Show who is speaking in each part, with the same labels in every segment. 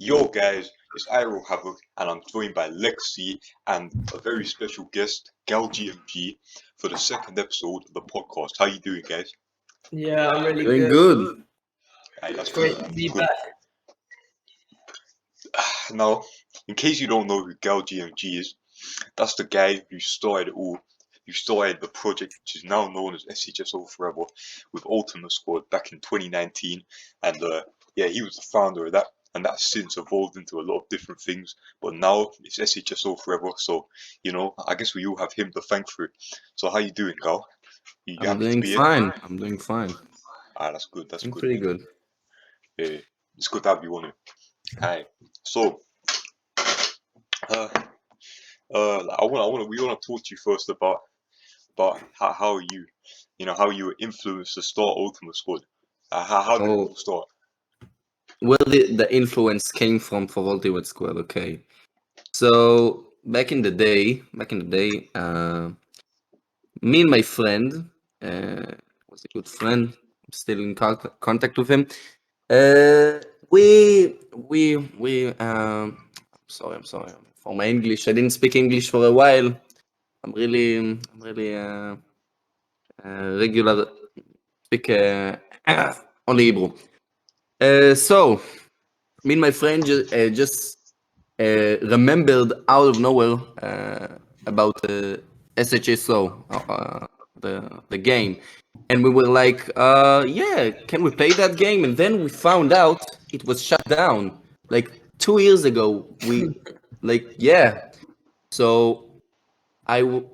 Speaker 1: Yo guys, it's Iro Havoc and I'm joined by Lexi and a very special guest, GalGMG, for the second episode of the podcast. How you doing guys?
Speaker 2: Yeah, I'm really
Speaker 3: Doing
Speaker 2: good.
Speaker 3: good.
Speaker 1: Aye, that's
Speaker 2: It's
Speaker 1: good.
Speaker 2: great to be
Speaker 1: Good.
Speaker 2: back.
Speaker 1: Now, in case you don't know who GalGMG is, that's the guy who started it all. Who started the project which is now known as SHSO Forever with Ultimate Squad back in 2019, and yeah, he was the founder of that, and that's since evolved into a lot of different things. But now it's SHSO Forever, so I guess we all have him to thank for it. So how you doing, Gal? You
Speaker 3: I'm
Speaker 1: happy to
Speaker 3: doing
Speaker 1: be here?
Speaker 3: fine. I'm doing fine.
Speaker 1: Ah, that's good. That's
Speaker 3: I'm
Speaker 1: good.
Speaker 3: pretty good.
Speaker 1: Yeah, it's good to have you on it. Aye. So, uh, we want to talk to you first about how you were influenced to start Ultimate Squad. How did it all
Speaker 3: Oh,
Speaker 1: start?
Speaker 3: where the influence came from for Ultimate Squad? Okay, so back in the day, me and my friend was a good friend. I'm still in contact with him. We. I'm sorry for my English. I didn't speak English for a while. I'm really regular speak only Hebrew. So me and my friend just remembered out of nowhere about SHSO, the game, and we were like, yeah, can we play that game? And then we found out it was shut down like 2 years ago. Yeah. So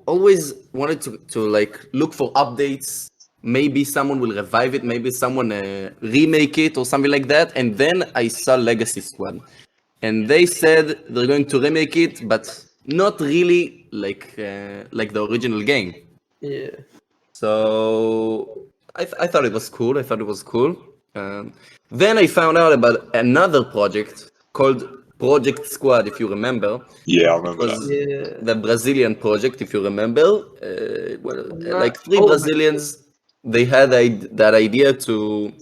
Speaker 3: always wanted to like look for updates. Maybe someone will revive it. Maybe someone remake it or something like that. And then I saw Legacy Squad, and they said they're going to remake it, but not really like the original game.
Speaker 2: Yeah.
Speaker 3: So I thought it was cool. Then I found out about another project called Project Squad, if you remember.
Speaker 1: Yeah, I
Speaker 3: It
Speaker 1: remember that.
Speaker 3: was
Speaker 2: Yeah.
Speaker 3: the Brazilian project, if you remember. Like three
Speaker 2: Oh,
Speaker 3: Brazilians, they had that idea to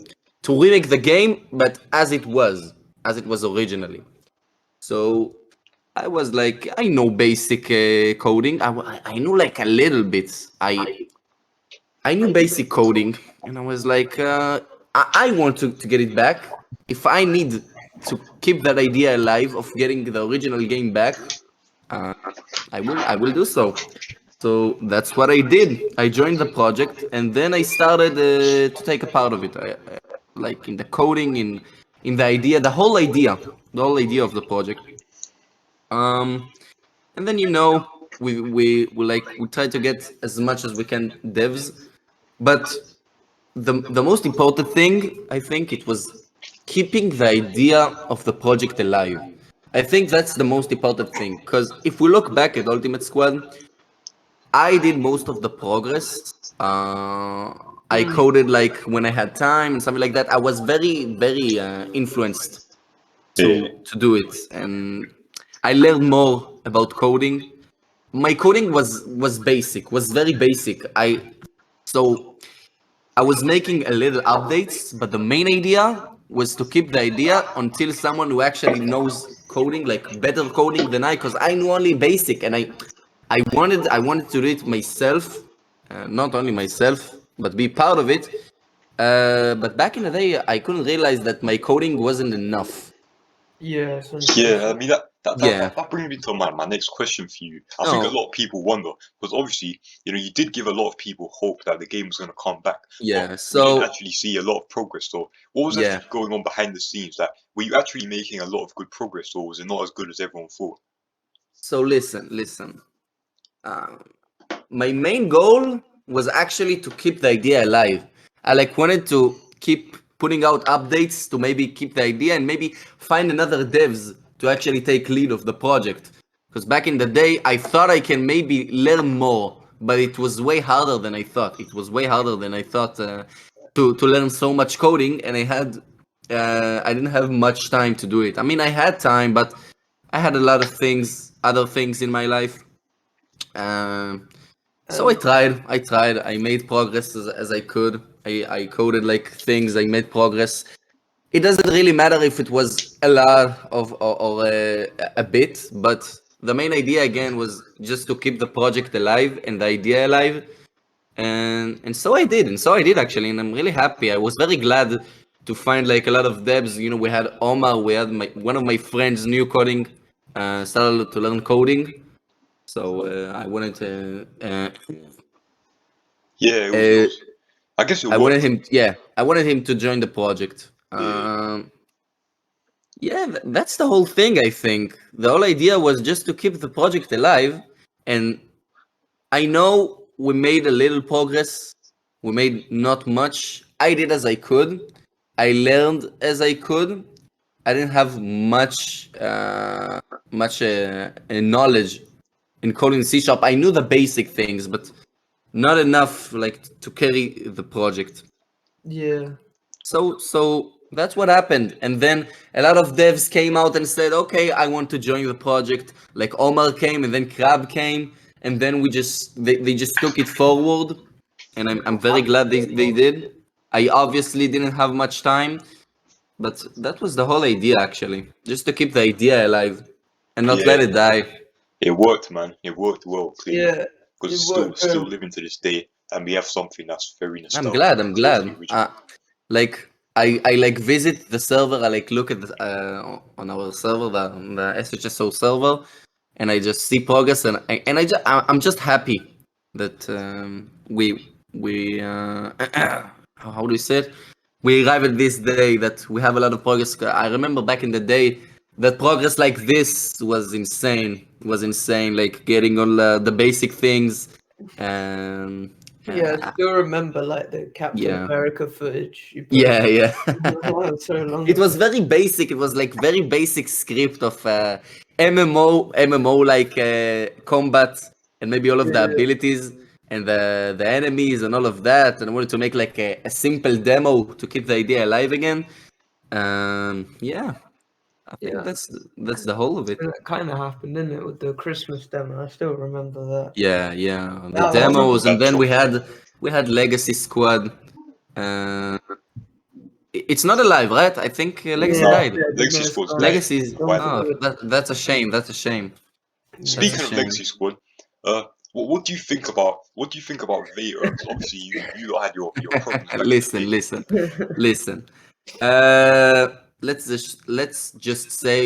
Speaker 3: remake the game, but as it was originally. So I was like, I know basic coding. I knew like a little bit. I knew basic coding, and I was like, I want to get it back. If I need to keep that idea alive of getting the original game back, uh, I will do so. So that's what I did. I joined the project, and then I started to take a part of it, like in the coding, in the whole idea of the project. And then we try to get as much as we can devs, but the most important thing, I think, it was keeping the idea of the project alive. I think that's the most important thing, because if we look back at Ultimate Squad, I did most of the progress. I coded like when I had time and something like that. I was very, very influenced
Speaker 1: Yeah.
Speaker 3: to do it, and I learned more about coding. My coding was basic, was very basic. So I was making a little updates, but the main idea was to keep the idea until someone who actually knows coding, like better coding than I, because I knew only basic, and I wanted to do it myself, not only myself, but be part of it. But back in the day, I couldn't realize that my coding wasn't enough.
Speaker 2: yes,
Speaker 1: Yeah, I
Speaker 2: 100%.
Speaker 1: mean
Speaker 3: Yeah.
Speaker 1: that brings me to my next question for you. I think a
Speaker 3: No.
Speaker 1: lot of people wonder because obviously, you did give a lot of people hope that the game was going to come back,
Speaker 3: Yeah.
Speaker 1: but we didn't
Speaker 3: So
Speaker 1: actually see a lot of progress. So, what was
Speaker 3: yeah.
Speaker 1: actually going on behind the scenes? That were you actually making a lot of good progress, or was it not as good as everyone thought?
Speaker 3: So listen. Um, my main goal was actually to keep the idea alive. I like wanted to keep putting out updates to maybe keep the idea and maybe find another devs to actually take lead of the project. Because back in the day, I thought I can maybe learn more, but it was way harder than I thought. To learn so much coding, and I didn't have much time to do it. I mean, I had time, but I had a lot of other things in my life. Um, so I
Speaker 2: And
Speaker 3: tried. I made progress as I could. I coded like things. I made progress. it doesn't really matter if it was a lot or a bit, but the main idea again was just to keep the project alive and the idea alive. And so I did, actually, and I'm really happy. I was very glad to find like a lot of devs. You know, we had Omar, we had one of my friends new coding, started to learn coding. So I wanted to,
Speaker 1: Yeah, it was. I guess it
Speaker 3: I
Speaker 1: worked.
Speaker 3: wanted him to join the project.
Speaker 1: Yeah.
Speaker 3: Yeah, that's the whole thing. I think the whole idea was just to keep the project alive, and I know we made a little progress. We made not much. I did as I could. I learned as I could. I didn't have much knowledge in coding C sharp. I knew the basic things, but not enough like to carry the project.
Speaker 2: Yeah.
Speaker 3: So that's what happened. And then a lot of devs came out and said, okay, I want to join the project. Like Omar came and then Krab came, and then they just took it forward. And I'm very glad they did. I obviously didn't have much time, but that was the whole idea actually. Just to keep the idea alive and not let
Speaker 1: Yeah.
Speaker 3: it die.
Speaker 1: It worked, man. It worked well, clearly.
Speaker 2: Yeah.
Speaker 1: Because
Speaker 2: it
Speaker 1: it's still
Speaker 2: worked
Speaker 1: still
Speaker 2: well.
Speaker 1: living to this day, and we have something that's very
Speaker 3: I'm
Speaker 1: nostalgic.
Speaker 3: glad.
Speaker 1: It's the original.
Speaker 3: Like I like visit the server. I like look at on our server, the SHSO server, and I just see progress, and I'm just happy that we how do you say it? We arrive at this day that we have a lot of progress. I remember back in the day that progress like this was insane. Was insane. Like getting all the basic things. Um,
Speaker 2: Yeah, I
Speaker 3: uh,
Speaker 2: still remember like the Captain
Speaker 3: Yeah.
Speaker 2: America footage. You
Speaker 3: yeah.
Speaker 2: posted so long
Speaker 3: It was
Speaker 2: ago.
Speaker 3: very basic. It was like very basic script of MMO like combat and maybe all of the
Speaker 2: Yeah.
Speaker 3: abilities and the enemies and all of that. And I wanted to make like a simple demo to keep the idea alive again. Yeah, I think
Speaker 2: Yeah.
Speaker 3: that's the whole of it.
Speaker 2: And that kind of happened, didn't it, with the Christmas demo? I still remember that.
Speaker 3: Yeah, the
Speaker 2: That
Speaker 1: I remember
Speaker 3: demos, and
Speaker 1: that
Speaker 3: then
Speaker 1: drop.
Speaker 3: we had Legacy Squad. It's not alive, right? I think Legacy
Speaker 2: Yeah,
Speaker 1: No,
Speaker 3: died.
Speaker 1: Legacy
Speaker 2: yeah,
Speaker 1: Squad's
Speaker 2: so
Speaker 1: dead
Speaker 3: Legacy is
Speaker 2: long
Speaker 1: quietly.
Speaker 3: oh,
Speaker 2: ago.
Speaker 3: that's a shame. That's a shame. That's a
Speaker 1: Speaking of
Speaker 3: shame.
Speaker 1: Legacy Squad, what do you think about Vader? Because obviously you had your problems back in the
Speaker 3: listen,
Speaker 1: day.
Speaker 3: listen. Let's just say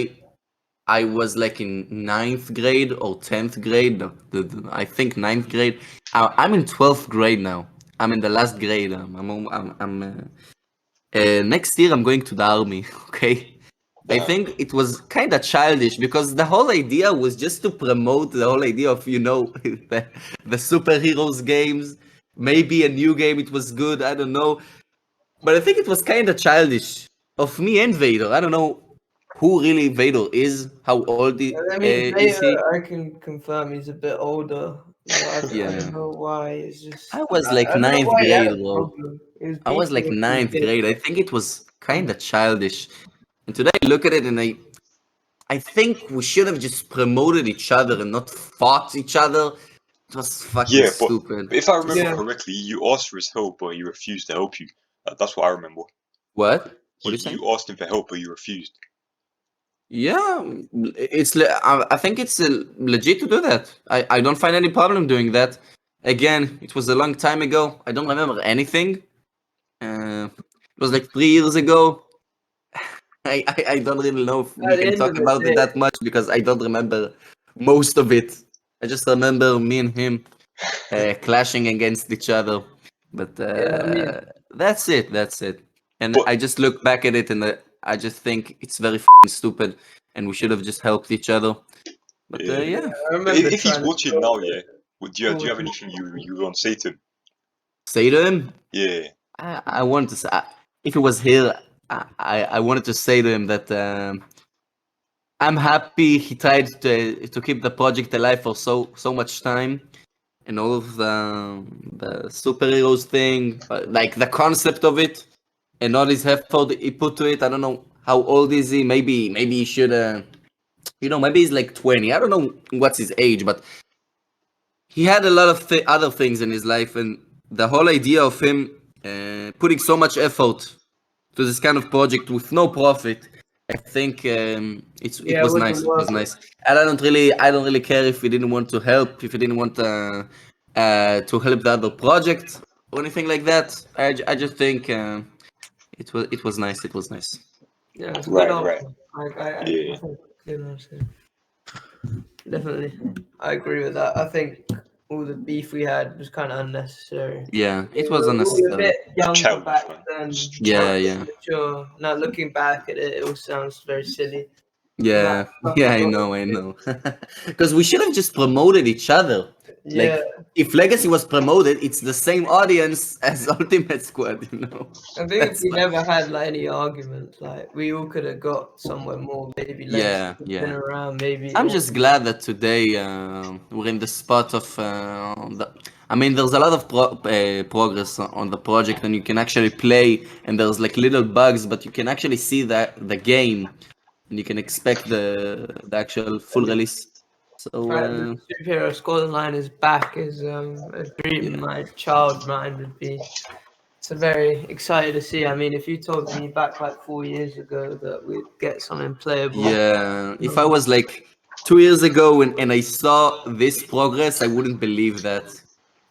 Speaker 3: I was like in 9th grade or 10th grade. I think 9th grade. I'm in 12th grade now. I'm in the last grade. Next year I'm going to the army. Okay. I
Speaker 1: Damn.
Speaker 3: think it was kind of childish because the whole idea was just to promote the whole idea of the superheroes games. Maybe a new game. It was good. I don't know, but I think it was kind of childish of me and Vader. I don't know who really Vader is. How old
Speaker 2: I mean,
Speaker 3: is he?
Speaker 2: Vader, I can confirm he's a bit older. I
Speaker 3: Yeah,
Speaker 2: don't know why. It's just
Speaker 3: I was like
Speaker 2: I don't know
Speaker 3: 9th
Speaker 2: why he had
Speaker 3: grade,
Speaker 2: a
Speaker 3: bro.
Speaker 2: problem. He was
Speaker 3: I was like
Speaker 2: beefing with some
Speaker 3: 9th
Speaker 2: kid.
Speaker 3: grade. I think it was kind of childish. And today I look at it and I think we should have just promoted each other and not fought each other. It was fucking
Speaker 1: Yeah, but
Speaker 3: stupid.
Speaker 1: if I remember
Speaker 2: Yeah.
Speaker 1: correctly, you asked for his help, but he refused to help you. That's what I remember.
Speaker 3: What? What are you saying?
Speaker 1: You asked him for help, but he refused.
Speaker 3: Yeah, I think it's legit to do that. I don't find any problem doing that. Again, it was a long time ago. I don't remember anything. It was like 3 years ago. I don't really know if we
Speaker 2: At the
Speaker 3: can
Speaker 2: end
Speaker 3: talk
Speaker 2: of the
Speaker 3: about it
Speaker 2: day,
Speaker 3: that much because I don't remember most of it. I just remember me and him clashing against each other. But
Speaker 2: yeah, I mean,
Speaker 3: that's it. That's it. And
Speaker 1: But
Speaker 3: I just look back at it and I just think it's very stupid, and we should have just helped each other. But
Speaker 1: yeah,
Speaker 3: yeah,
Speaker 2: I remember
Speaker 1: if he's
Speaker 2: trying to
Speaker 1: watching now, yeah, do you have
Speaker 2: talk
Speaker 1: anything you want to say to him?
Speaker 3: say to him.
Speaker 1: Yeah,
Speaker 3: I wanted to say, if he was here, I wanted to say to him that I'm happy he tried to keep the project alive for so much time, and all of the superheroes thing, like the concept of it, and all his effort he put to it. I don't know how old is he. Maybe he should, maybe he's like 20. I don't know what's his age, but he had a lot of other things in his life, and the whole idea of him putting so much effort this kind of project with no profit. I think it
Speaker 2: Yeah,
Speaker 3: was
Speaker 2: it
Speaker 3: nice.
Speaker 2: wasn't
Speaker 3: It was
Speaker 2: worth it.
Speaker 3: nice, and I don't really care if we didn't want to help, if we didn't want to help the other project or anything like that. I just think it was nice. It was nice.
Speaker 2: Yeah, it's a
Speaker 1: Right,
Speaker 2: good
Speaker 1: right.
Speaker 2: option. I
Speaker 1: Yeah.
Speaker 2: think, you know, so definitely, I agree with that. I think all the beef we had was kind of unnecessary.
Speaker 3: Yeah, it
Speaker 2: We
Speaker 3: was
Speaker 2: were a
Speaker 3: unnecessary.
Speaker 2: bit younger
Speaker 1: Childish,
Speaker 2: back
Speaker 1: man.
Speaker 2: then.
Speaker 3: Yeah,
Speaker 2: not
Speaker 3: yeah.
Speaker 2: mature. Now looking back at it, it all sounds very silly.
Speaker 3: Yeah,
Speaker 2: That
Speaker 3: yeah, I
Speaker 2: stuff
Speaker 3: know. Because we should have just promoted each other.
Speaker 2: Yeah,
Speaker 3: Like, if Legacy was promoted, it's the same audience as Ultimate Squad, you know?
Speaker 2: I think if
Speaker 3: That's
Speaker 2: we
Speaker 3: like,
Speaker 2: never had like any arguments, like we all could have got somewhere more. Maybe Legacy
Speaker 3: yeah,
Speaker 2: could have been
Speaker 3: yeah.
Speaker 2: around. Maybe
Speaker 3: I'm
Speaker 2: or
Speaker 3: just glad that today we're in the spot of. I mean, there's a lot of progress on the project, and you can actually play, and there's like little bugs, but you can actually see that the game, and you can expect the actual full release. So
Speaker 2: the fact that the superhero squad line is back is a dream
Speaker 3: yeah.
Speaker 2: my child mind would be. So very excited to see. I mean, if you told me back like 4 years ago that we'd get something playable,
Speaker 3: Yeah, if I was like 2 years ago and I saw this progress, I wouldn't believe that.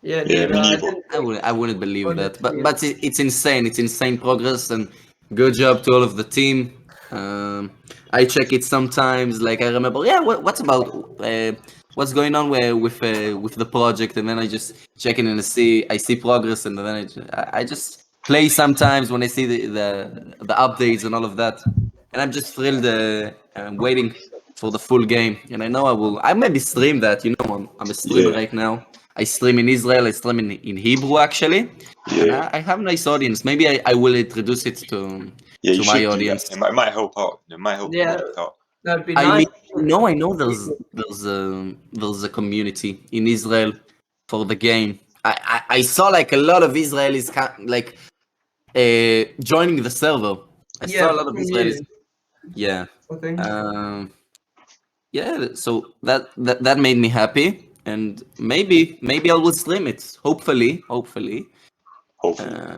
Speaker 2: yeah,
Speaker 1: Yeah,
Speaker 2: neither.
Speaker 1: me
Speaker 2: I
Speaker 1: neither.
Speaker 2: didn't
Speaker 3: I wouldn't believe that.
Speaker 2: honestly.
Speaker 3: But it's insane. It's insane progress, and good job to all of the team. I check it sometimes. Like I remember, yeah, what's about what's going on with the project, and then I just check in and I see progress, and then I just play sometimes when I see the updates and all of that, and I'm just thrilled waiting for the full game. And I know I maybe stream that. You know, I'm a streamer
Speaker 1: Yeah.
Speaker 3: right now. I stream in Israel. I stream in Hebrew actually, and
Speaker 1: Yeah.
Speaker 3: I have a nice audience. Maybe I will introduce it
Speaker 1: Yeah, you
Speaker 3: to my
Speaker 1: should do
Speaker 3: audience.
Speaker 1: that. It might help out. It might help the
Speaker 2: Yeah,
Speaker 1: project out.
Speaker 2: that'd be
Speaker 3: I
Speaker 2: nice.
Speaker 3: mean, I know there's a community in Israel for the game. I saw like a lot of Israelis like joining the server. I
Speaker 2: Yeah,
Speaker 3: saw a lot
Speaker 2: but
Speaker 3: of
Speaker 2: from
Speaker 3: Israelis.
Speaker 2: you,
Speaker 3: Yeah.
Speaker 2: I think.
Speaker 3: Yeah, so that made me happy, and maybe I will stream it. Hopefully.
Speaker 1: Hopefully.
Speaker 3: Yeah.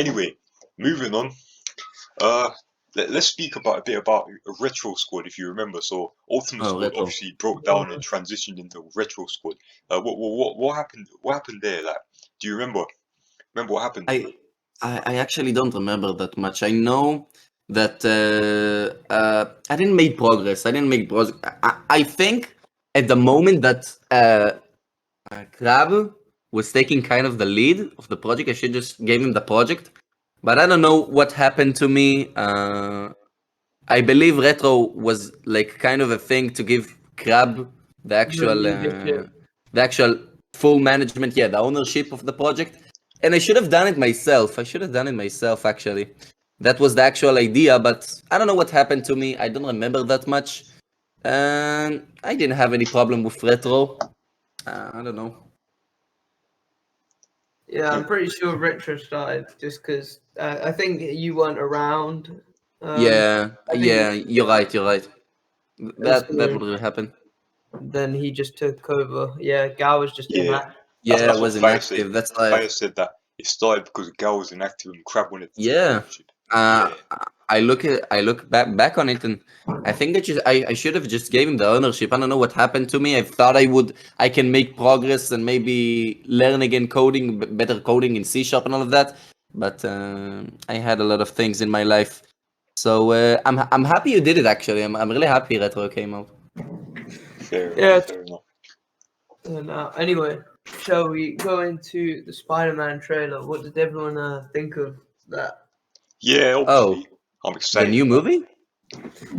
Speaker 1: Anyway, moving on. Let's speak about a bit about Retro Squad, if you remember. So Ultimate
Speaker 3: Oh,
Speaker 1: Squad
Speaker 3: retro.
Speaker 1: obviously broke down and transitioned into Retro Squad. What happened? What happened there? Like, do you remember? Remember what happened?
Speaker 3: I actually don't remember that much. I know that I didn't make progress. I didn't make progress. I think at the moment that Krab was taking kind of the lead of the project, I should just give him the project. But I don't know what happened to me. I believe Retro was like kind of a thing to give Krab the actual full management, yeah, the ownership of the project. And I should have done it myself. I should have done it myself actually. That was the actual idea, but I don't know what happened to me. I don't remember that much. And I didn't have any problem with Retro. I don't know.
Speaker 2: Yeah, I'm pretty sure Retro started just because I think you weren't around.
Speaker 3: Yeah,
Speaker 2: I think
Speaker 3: yeah, you're right, you're right. That
Speaker 2: so
Speaker 3: would really happen.
Speaker 2: then he just took over. Yeah, Gal was just
Speaker 1: Yeah,
Speaker 2: inactive.
Speaker 3: Yeah,
Speaker 1: that's
Speaker 3: it
Speaker 1: what
Speaker 3: was
Speaker 1: Fire said.
Speaker 3: inactive. That's why.
Speaker 1: Fire said that it started because Gal was inactive and Crab wanted to take
Speaker 3: Yeah.
Speaker 1: ownership. Yeah.
Speaker 3: I look back on it, and I think that I should have just gave him the ownership. I don't know what happened to me. I thought I can make progress and maybe learn again coding, better coding in C# and all of that. But I had a lot of things in my life, so I'm happy you did it. Actually, I'm really happy Retro came out.
Speaker 1: Fair
Speaker 2: Yeah.
Speaker 1: enough. Fair enough.
Speaker 2: And anyway, shall we go into the Spider-Man trailer? What did everyone think of that?
Speaker 1: Yeah, obviously. I'm
Speaker 3: The
Speaker 1: excited.
Speaker 3: new movie?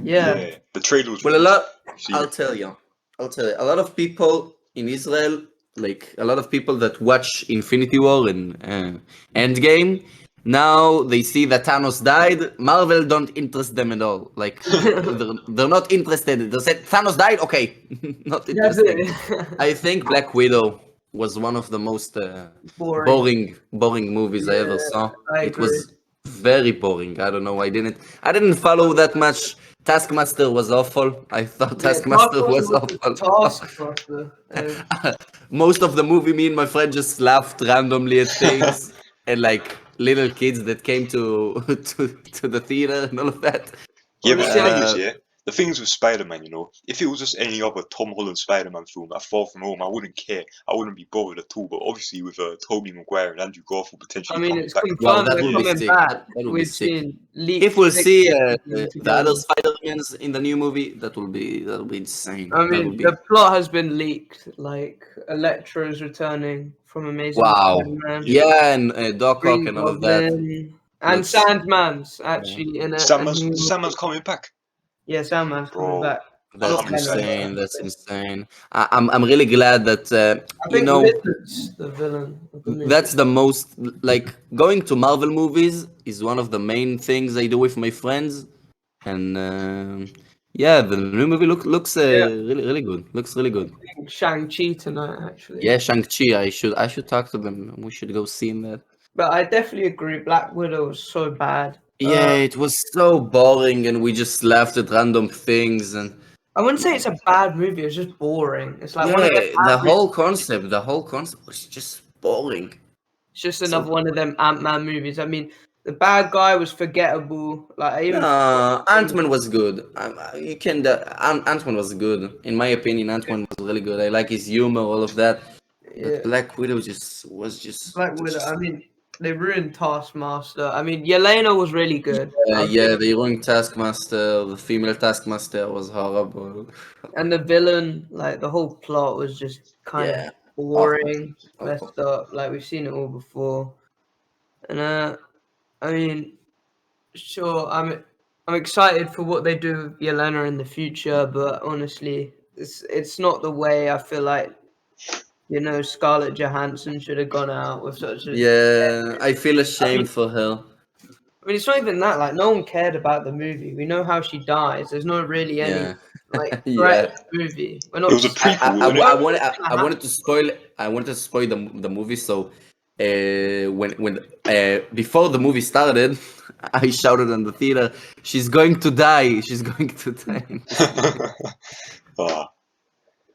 Speaker 2: Yeah,
Speaker 1: The trailer was
Speaker 3: Well, a
Speaker 1: released.
Speaker 3: lot.
Speaker 1: See,
Speaker 3: I'll tell you. A lot of people in Israel, like a lot of people that watch Infinity War and Endgame, now they see that Thanos died. Marvel don't interest them at all. Like they're not interested. They said Thanos died. Okay, not
Speaker 2: that's
Speaker 3: interesting.
Speaker 2: it.
Speaker 3: I think Black Widow was one of the most
Speaker 2: Boring.
Speaker 3: boring movies I ever saw.
Speaker 2: I
Speaker 3: It
Speaker 2: agree.
Speaker 3: was very boring. I don't know. I didn't follow that much. Taskmaster was awful. I thought Taskmaster was awful.
Speaker 2: Taskmaster.
Speaker 3: Most of the movie, me and my friend just laughed randomly at things and like little kids that came to to the theater and all of that.
Speaker 1: Yeah, but the thing is,
Speaker 3: Uh,
Speaker 1: yeah, the things with Spider-Man, if it was just any other Tom Holland Spider-Man film, like Far From Home, I wouldn't care. I wouldn't be bothered at all. But obviously, with Tobey Maguire and Andrew Garfield
Speaker 2: I
Speaker 1: potentially
Speaker 2: mean,
Speaker 1: coming
Speaker 2: it's
Speaker 1: back,
Speaker 3: well,
Speaker 2: confirmed
Speaker 3: that
Speaker 2: they're
Speaker 3: will be
Speaker 2: coming
Speaker 3: sick.
Speaker 2: back.
Speaker 3: That will be
Speaker 2: We've
Speaker 3: sick.
Speaker 2: seen leaked
Speaker 3: If we'll see
Speaker 2: pictures
Speaker 3: the other
Speaker 2: together.
Speaker 3: Spider-Mans in the new movie, that will be insane.
Speaker 2: I
Speaker 3: That will
Speaker 2: mean,
Speaker 3: be
Speaker 2: the plot has been leaked. Like Electro is returning from Amazing
Speaker 3: wow.
Speaker 2: Spider-Man.
Speaker 3: Yeah, and Doc Ock
Speaker 2: Green
Speaker 3: and all of that.
Speaker 2: Goblin and
Speaker 3: Looks
Speaker 2: Sandman's actually in it. And
Speaker 1: Sandman's coming back,
Speaker 2: Sandman's coming
Speaker 1: bro.
Speaker 2: back.
Speaker 3: that's
Speaker 1: I'm
Speaker 2: Not Venom.
Speaker 1: excited.
Speaker 3: insane. That's insane. I'm really glad that
Speaker 2: I
Speaker 3: you
Speaker 2: think
Speaker 3: know
Speaker 2: Lizard's the villain of the movie.
Speaker 3: that's the most like going to Marvel movies is one of the main things I do with my friends, and yeah, the new movie looks
Speaker 2: Yeah.
Speaker 3: really good. Looks really good.
Speaker 2: I think Shang-Chi tonight, actually.
Speaker 3: Yeah, Shang-Chi. I should talk to them. We should go see that.
Speaker 2: But I definitely agree. Black Widow was so bad.
Speaker 3: Yeah, it was so boring, and we just laughed at random things, and
Speaker 2: I wouldn't say it's a bad movie. It's just boring. It's like one
Speaker 3: yeah,
Speaker 2: of them.
Speaker 3: the whole concept was just boring.
Speaker 2: It's just
Speaker 3: So
Speaker 2: another one of them Ant-Man movies. I mean, the bad guy was forgettable. Like I even
Speaker 3: Ant-Man was good. You can Ant-Man was good in my opinion. Ant-Man was really good. I like his humor, all of that.
Speaker 2: yeah,
Speaker 3: But Black Widow was just
Speaker 2: Black Widow. I mean, they ruined Taskmaster. I mean, Yelena was really good.
Speaker 3: yeah, the ruined Taskmaster, the female Taskmaster was horrible.
Speaker 2: And the villain, like the whole plot was just kind
Speaker 3: Yeah,
Speaker 2: of boring,
Speaker 3: awful.
Speaker 2: messed up. Like we've seen it all before. And I mean, sure, I'm excited for what they do with Yelena in the future, but honestly, it's not the way I feel like Scarlett Johansson should have gone out with such a.
Speaker 3: Yeah, I feel ashamed for her.
Speaker 2: I mean, it's not even that. Like, no one cared about the movie. We know how she dies. There's not really any
Speaker 3: Yeah,
Speaker 2: like
Speaker 3: yeah.
Speaker 2: threat in the movie. We're not.
Speaker 1: It was a prequel, wasn't it?
Speaker 3: I wanted to spoil. I wanted to spoil the movie. So when before the movie started, I shouted in the theater, "She's going to die! She's going to die!"
Speaker 1: Ah.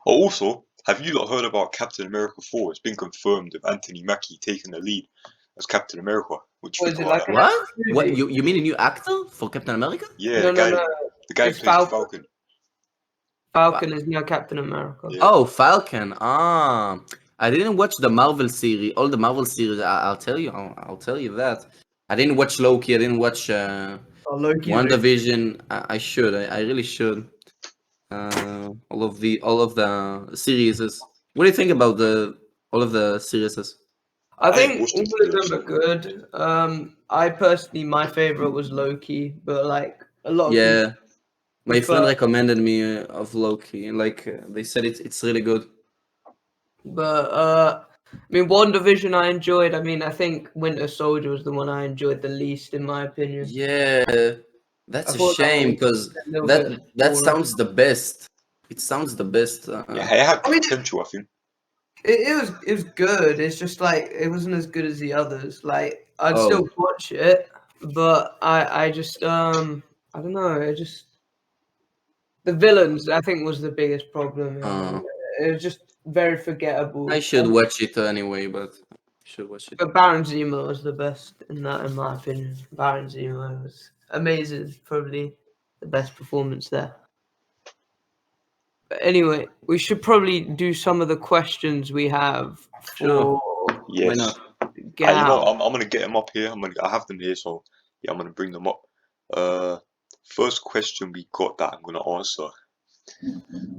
Speaker 1: Also, have you not heard about Captain America 4? It's been confirmed with Anthony Mackie taking the lead as Captain America. What do you
Speaker 2: Was
Speaker 1: think
Speaker 2: it
Speaker 1: about
Speaker 2: like
Speaker 1: that?
Speaker 2: an
Speaker 3: What?
Speaker 2: actual
Speaker 3: What?
Speaker 2: movie?
Speaker 3: You mean a new actor for Captain America?
Speaker 1: Yeah,
Speaker 2: No, no, no.
Speaker 1: the guy who
Speaker 2: It's
Speaker 1: plays the
Speaker 2: Falcon.
Speaker 1: Falcon.
Speaker 2: Falcon is now Captain America.
Speaker 1: Yeah.
Speaker 3: Oh, Falcon. Ah, I didn't watch the Marvel series. All the Marvel series. I'll tell you. I'll tell you that. I didn't watch Loki. I didn't watch
Speaker 2: Loki.
Speaker 3: WandaVision. I should. I really should. All of the series. What do you think about all of the series?
Speaker 2: I
Speaker 1: I
Speaker 2: think
Speaker 1: watched
Speaker 2: all
Speaker 1: it
Speaker 2: of them are good. I personally, my favorite was Loki, but like a lot of people
Speaker 3: Yeah, my friend
Speaker 2: prefer-
Speaker 3: recommended me of Loki. Like they said, it's really good.
Speaker 2: But I mean, WandaVision I enjoyed. I mean, I think Winter Soldier was the one I enjoyed the least, in my opinion.
Speaker 3: Yeah, that's
Speaker 2: I
Speaker 3: a
Speaker 2: thought that
Speaker 3: shame
Speaker 2: was
Speaker 3: because
Speaker 2: a little
Speaker 3: that
Speaker 2: bit
Speaker 3: that
Speaker 2: boring.
Speaker 3: sounds the best. It sounds the best.
Speaker 1: Yeah, it had
Speaker 2: I mean,
Speaker 1: potential, I think.
Speaker 2: It was good. It's just like it wasn't as good as the others. Like I'd
Speaker 3: Oh.
Speaker 2: still watch it, but I just I don't know. The villains I think was the biggest problem. It was just very forgettable.
Speaker 3: I should watch it anyway, but I should watch it.
Speaker 2: But Baron Zemo was the best in my opinion. Baron Zemo was amazing. Probably the best performance there. But anyway, we should probably do some of the questions we have
Speaker 3: Sure.
Speaker 2: for
Speaker 1: Yes.
Speaker 3: Why not?
Speaker 2: Gal.
Speaker 1: I'm gonna get them up here. I have them here, so yeah, I'm gonna bring them up. First question we got that I'm gonna answer.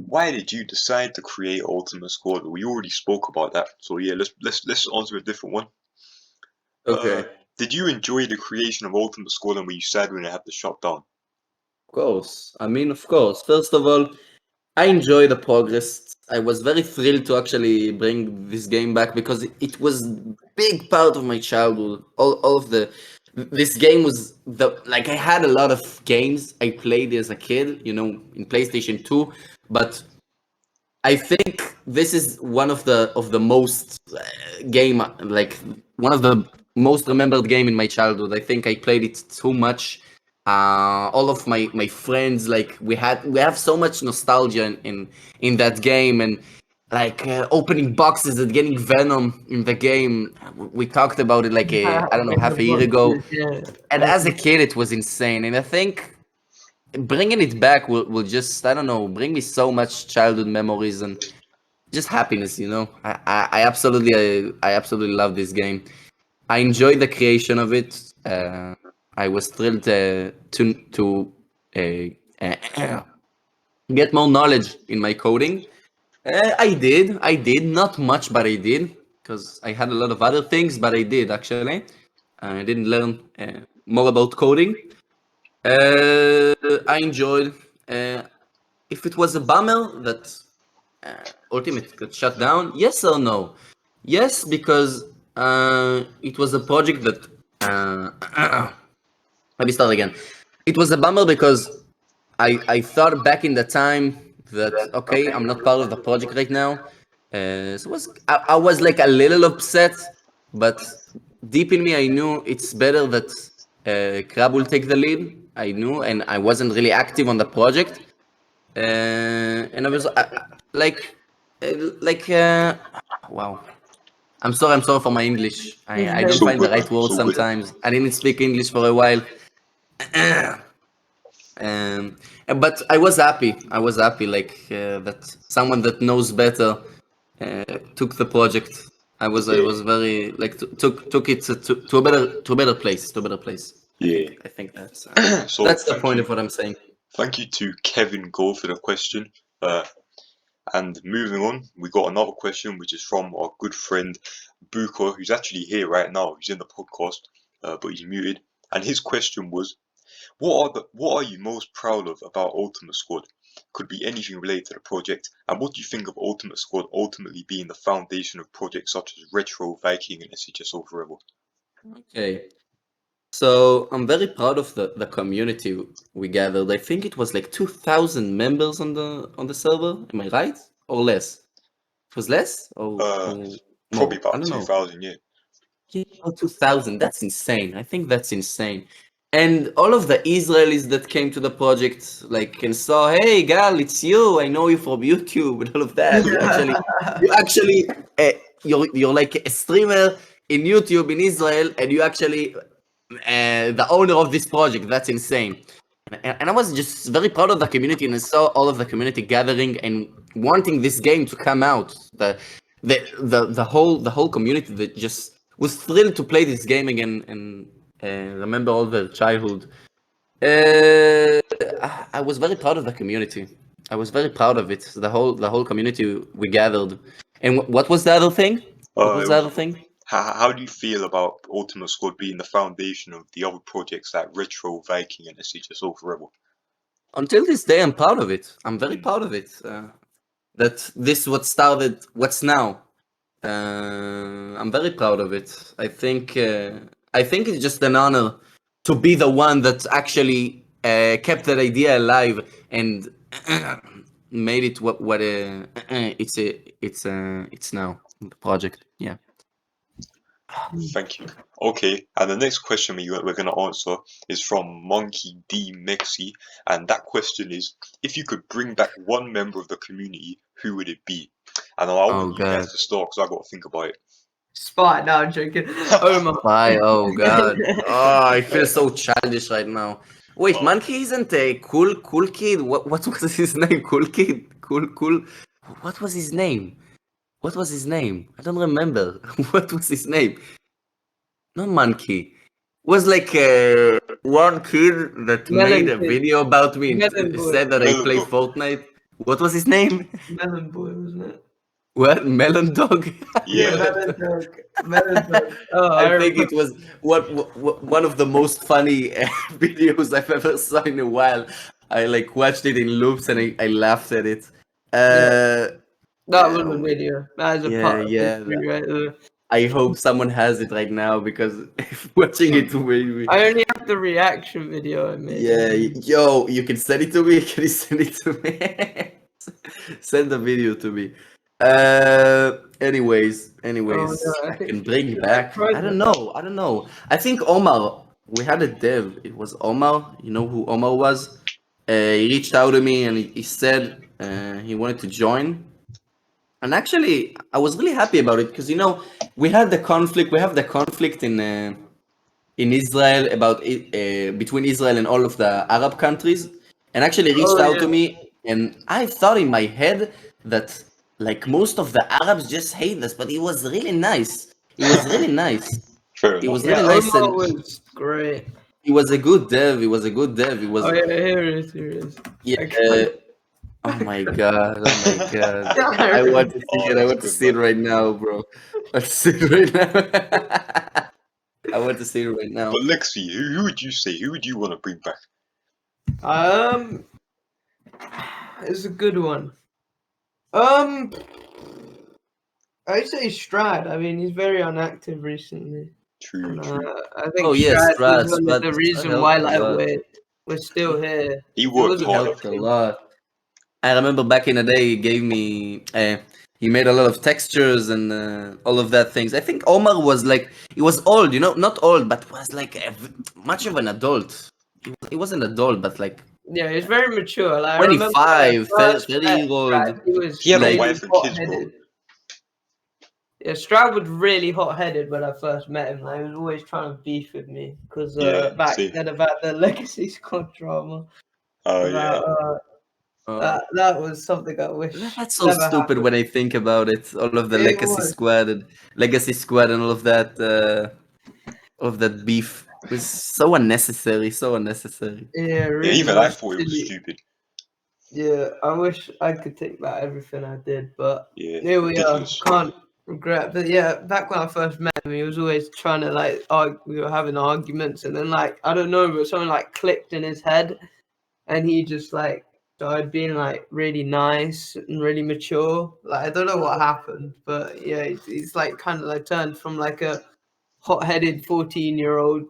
Speaker 1: Why did you decide to create Ultimate Squad? We already spoke about that, so yeah, let's answer a different one.
Speaker 3: Okay.
Speaker 1: Did you enjoy the creation of Ultimate Squad, and were you sad when it had to shut down?
Speaker 3: Of course. I mean, of course. First of all, I enjoy the progress. I was very thrilled to actually bring this game back because it was a big part of my childhood. All of this game was I had a lot of games I played as a kid, in PlayStation 2, but I think this is one of the most game, like one of the most remembered game in my childhood. I think I played it too much. All of my friends, like we have so much nostalgia in that game, and like opening boxes and getting Venom in the game. We talked about it like I don't know, half a year ago.
Speaker 2: Yeah.
Speaker 3: And as a kid, it was insane. And I think bringing it back will just, I don't know, bring me so much childhood memories and just happiness. You know, I absolutely love this game. I enjoyed the creation of it. I was thrilled to get more knowledge in my coding. I did not much, but I did because I had a lot of other things, but I did actually. I didn't learn more about coding. I enjoyed. Uh, if it was a bummer that Ultimate got shut down, yes or no? Yes, because it was a project that. Let me start again. It was a bummer because I thought back in the time that okay, I'm not part of the project right now. I was like a little upset, but deep in me I knew it's better that Crab will take the lead. I knew, and I wasn't really active on the project, and I was like wow. I'm sorry for my English. I don't
Speaker 1: It's all
Speaker 3: find the
Speaker 1: good, man.
Speaker 3: right
Speaker 1: It's
Speaker 3: words
Speaker 1: all good.
Speaker 3: sometimes. I didn't speak English for a while. Um, but I was happy. I was happy, like that someone that knows better took the project. I
Speaker 1: Yeah,
Speaker 3: was very like took it to a better place, to a better place.
Speaker 1: yeah.
Speaker 3: I think
Speaker 1: So
Speaker 3: that's the point of what I'm saying.
Speaker 1: thank you to Kevin Go for the question. And moving on, we got another question which is from our good friend Buka, who's actually here right now. He's in the podcast, but he's muted. And his question was, what are you most proud of about Ultimate Squad? Could be anything related to the project. And what do you think of Ultimate Squad ultimately being the foundation of projects such as Retro, Viking, and SHSO Forever?
Speaker 3: Okay, so I'm very proud of the community we gathered. I think it was like 2,000 members on the server. Am I right or less? It was less or
Speaker 1: Probably
Speaker 3: more? I
Speaker 1: about
Speaker 3: don't know.
Speaker 1: 2000, yeah.
Speaker 3: Yeah, oh, 2000. That's insane. I think that's insane. And all of the Israelis that came to the project, like, and saw, hey, Gal, it's you. I know you from YouTube and all of that. You actually, you're like a streamer in YouTube in Israel, and you actually, the owner of this project. That's insane. And I was just very proud of the community, and I saw all of the community gathering and wanting this game to come out. The whole community that just was thrilled to play this game again and remember all their childhood. I was very proud of the community. I was very proud of it. The whole community we gathered. And what was the other thing? What was
Speaker 1: It
Speaker 3: the
Speaker 1: was,
Speaker 3: other thing?
Speaker 1: how do you feel about Ultimate Squad being the foundation of the other projects like Retro, Viking, and SHSO Forever?
Speaker 3: Until this day, I'm proud of it. I'm very
Speaker 1: Mm.
Speaker 3: proud of it. That this what started. What's now? I'm very proud of it. I think it's just an honor to be the one that actually kept that idea alive and made it what it's now the project. Yeah.
Speaker 1: Thank you. Okay, and the next question we're going to answer is from Monkey D Mexi, and that question is: if you could bring back one member of the community, who would it be? And I
Speaker 3: Oh
Speaker 1: want you guys
Speaker 3: God.
Speaker 1: to start because I got to think about it.
Speaker 2: Spot. No, I'm joking. Omar.
Speaker 3: Why? Oh God. Oh, I feel so childish right now. Wait,
Speaker 1: Oh,
Speaker 3: Monkey isn't a cool kid. What was his name? Cool kid. Cool. What was his name? What was his name? I don't remember. What was his name? Not Monkey. Was like one kid that made
Speaker 2: Melon
Speaker 3: a
Speaker 2: Kid.
Speaker 3: video about me and
Speaker 2: Melon Boy.
Speaker 3: said that I
Speaker 1: Melon
Speaker 3: play
Speaker 1: Dog.
Speaker 3: Fortnite. What was his name?
Speaker 2: Melon Boy, wasn't it?
Speaker 3: What? Melon Dog?
Speaker 2: Yeah,
Speaker 1: Yeah,
Speaker 3: Melon
Speaker 2: Melon
Speaker 3: Dog.
Speaker 2: Dog. Melon Dog. Oh, I
Speaker 3: I think
Speaker 2: remember.
Speaker 3: it was one of the most funny videos I've ever saw in a while. I like watched it in loops and I laughed at it.
Speaker 2: Yeah, that was
Speaker 3: Yeah,
Speaker 2: a video. That is a
Speaker 3: yeah,
Speaker 2: part of
Speaker 3: yeah.
Speaker 2: history right there.
Speaker 3: I hope someone has it right now because watching it made me.
Speaker 2: I only have the reaction video I made.
Speaker 3: Yeah, yo, you can send it to me. Can you send it to me? Send the video to me. Anyways,
Speaker 2: Oh no, I
Speaker 3: I
Speaker 2: think
Speaker 3: can bring
Speaker 2: should I
Speaker 3: back.
Speaker 2: try
Speaker 3: I don't
Speaker 2: that?
Speaker 3: know. I don't know. I think Omar. We had a dev. It was Omar. You know who Omar was? He reached out to me and he said he wanted to join. And actually, I was really happy about it because we had the conflict. We have the conflict in Israel about between Israel and all of the Arab countries, and actually reached
Speaker 2: Oh
Speaker 3: out to
Speaker 2: yeah.
Speaker 3: me. And I thought in my head that like most of the Arabs just hate us, but it was really nice. It was really nice.
Speaker 1: Fair
Speaker 3: It
Speaker 1: enough.
Speaker 3: was
Speaker 2: Yeah,
Speaker 3: really nice,
Speaker 2: Omar
Speaker 3: and
Speaker 2: was great.
Speaker 3: he was a good dev. He was a good dev. He was
Speaker 2: Oh yeah, here it is. Here it is.
Speaker 3: yeah.
Speaker 2: Okay.
Speaker 3: Oh my god! Oh my god! I
Speaker 2: Yeah,
Speaker 3: want to see
Speaker 1: Oh,
Speaker 3: it. I
Speaker 1: that's
Speaker 3: want to
Speaker 1: good,
Speaker 3: see it
Speaker 1: man.
Speaker 3: right now, bro. Let's see it right now. I want to see it right now.
Speaker 1: But Lexi, who would you say? Who would you want to bring back?
Speaker 2: It's a good one. I'd say Strad. I mean, he's very inactive recently.
Speaker 1: True,
Speaker 2: And,
Speaker 1: true.
Speaker 2: I think
Speaker 3: Oh yes,
Speaker 2: Strad was
Speaker 3: Strat,
Speaker 2: one of
Speaker 3: Strat,
Speaker 2: the
Speaker 3: Strat
Speaker 2: reason why
Speaker 3: helped a
Speaker 2: like
Speaker 3: lot.
Speaker 2: we're still here.
Speaker 1: He
Speaker 2: It
Speaker 1: worked
Speaker 2: wasn't
Speaker 1: hard.
Speaker 3: Helped a
Speaker 2: working.
Speaker 3: lot. I remember back in the day, he gave me. He made a lot of textures and all of that things. I think Omar was like, he was old, not old, but was like much of an adult. He was an adult, but like
Speaker 2: Yeah, he's very mature. Like I remember when I
Speaker 3: 25,
Speaker 2: first
Speaker 3: 30
Speaker 2: met
Speaker 3: year old.
Speaker 2: Strad, he was
Speaker 1: He had a
Speaker 3: Like,
Speaker 2: really
Speaker 1: wife and kids, bro.
Speaker 2: hot-headed. Yeah, Stroud was really hot-headed when I first met him. Like, he was always trying to beef with me because
Speaker 1: Yeah,
Speaker 2: back
Speaker 1: see.
Speaker 2: then about the legacy squad drama.
Speaker 1: Oh
Speaker 2: About
Speaker 1: yeah.
Speaker 2: that was something I wish
Speaker 3: that's so
Speaker 2: never
Speaker 3: stupid
Speaker 2: happened.
Speaker 3: when I think about it. All of the
Speaker 2: It was.
Speaker 3: Legacy Squad, and all of that beef was so unnecessary. So unnecessary.
Speaker 2: Yeah,
Speaker 1: Yeah,
Speaker 2: really
Speaker 1: even I
Speaker 2: was
Speaker 1: thought it was
Speaker 2: silly.
Speaker 1: stupid.
Speaker 2: Yeah, I wish I could take back everything I did, but
Speaker 1: Yeah,
Speaker 2: here we are.
Speaker 1: ridiculous.
Speaker 2: Can't regret. But yeah, back when I first met him, he was always trying to like we were having arguments, and then like I don't know, but something like clicked in his head, and he just like started being like really nice and really mature. Like I don't know what happened, but yeah, he's like kind of like turned from like a hot-headed 14-year-old,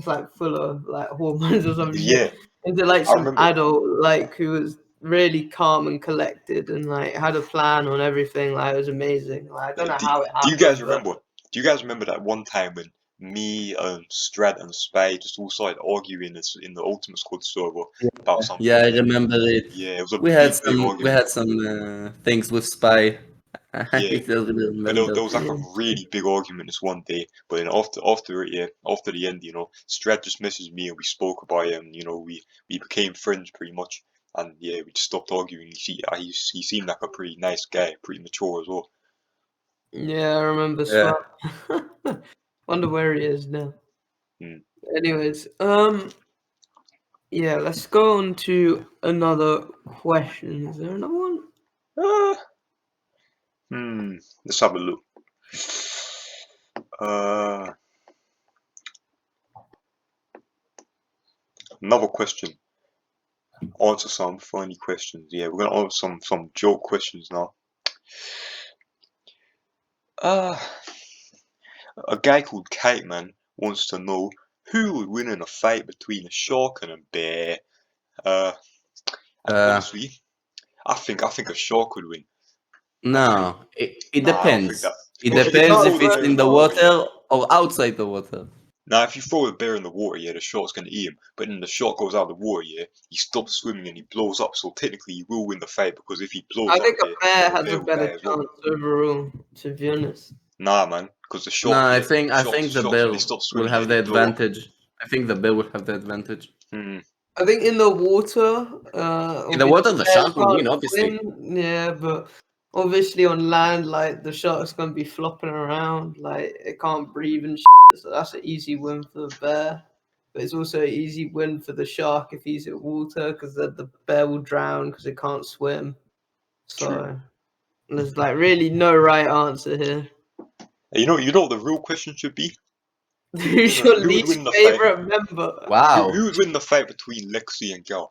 Speaker 2: like full of like hormones or some shit,
Speaker 1: Yeah,
Speaker 2: into like
Speaker 1: I
Speaker 2: some
Speaker 1: remember.
Speaker 2: adult like who was really calm and collected and like had a plan on everything. Like it was amazing. Like I don't know how it
Speaker 1: Do you guys
Speaker 2: happened, but
Speaker 1: remember? Do you guys remember that one time when me and Strad and Spy just all started arguing in the Ultimate Squad server about something?
Speaker 3: Yeah, I remember it.
Speaker 1: Yeah, it was a
Speaker 3: We had
Speaker 1: big
Speaker 3: some
Speaker 1: argument.
Speaker 3: things with Spy. I
Speaker 1: Yeah,
Speaker 3: still really
Speaker 1: but
Speaker 3: remember.
Speaker 1: there was like a really big argument this one day. But then after the end, Strad just messaged me and we spoke about it, and we became friends pretty much. And yeah, we just stopped arguing. He seemed like a pretty nice guy, pretty mature as well.
Speaker 2: yeah, I remember
Speaker 3: Yeah.
Speaker 2: Swap. Wonder where he is now.
Speaker 1: Hmm.
Speaker 2: Anyways, yeah, let's go on to another question. Is there another one?
Speaker 1: Let's have a look. Another question. Answer some funny questions. Yeah, we're gonna answer some joke questions now. A guy called Kite Man wants to know who would win in a fight between a shark and a bear. Honestly, I think a shark would win.
Speaker 3: No, it
Speaker 1: Nah, I don't think that.
Speaker 3: depends. It
Speaker 1: Because if you
Speaker 3: depends
Speaker 1: throw
Speaker 3: if
Speaker 1: the
Speaker 3: it's
Speaker 1: bear
Speaker 3: in
Speaker 1: in the
Speaker 3: the
Speaker 1: water, yeah.
Speaker 3: water or outside the water.
Speaker 1: Now, if you throw a bear in the water, yeah, the shark's gonna eat him. But then the shark goes out of the water, yeah, he stops swimming and he blows up. So technically, he will win the fight because if he blows
Speaker 2: I
Speaker 1: up,
Speaker 2: think
Speaker 1: yeah,
Speaker 2: a bear
Speaker 1: the
Speaker 2: has a
Speaker 1: bear will
Speaker 2: better
Speaker 1: die as well.
Speaker 2: chance overall, to be honest.
Speaker 1: Nah, man, because the
Speaker 3: No,
Speaker 1: shark,
Speaker 3: I
Speaker 1: yeah,
Speaker 3: think the
Speaker 1: sharks
Speaker 3: bear
Speaker 1: when they stop
Speaker 3: will
Speaker 1: swimming, yeah,
Speaker 3: have
Speaker 1: they
Speaker 3: the
Speaker 1: blow up.
Speaker 3: advantage. I think the bear will have the advantage.
Speaker 2: I think in the water,
Speaker 3: In the
Speaker 2: obviously
Speaker 3: water, the
Speaker 2: bears
Speaker 3: shark will
Speaker 2: can't
Speaker 3: win, obviously.
Speaker 2: swim. Yeah, but obviously on land, like the shark's gonna be flopping around, like it can't breathe and shit. So that's an easy win for the bear. But it's also an easy win for the shark if he's in water, because the bear will drown because it can't swim. So there's like really no right answer here.
Speaker 1: You know what the real question should be?
Speaker 2: Who's
Speaker 1: No,
Speaker 2: your
Speaker 1: who would win
Speaker 2: least
Speaker 1: the fight?
Speaker 2: favorite member?
Speaker 1: Who
Speaker 3: Wow.
Speaker 1: would win the fight between Lexi and Gal?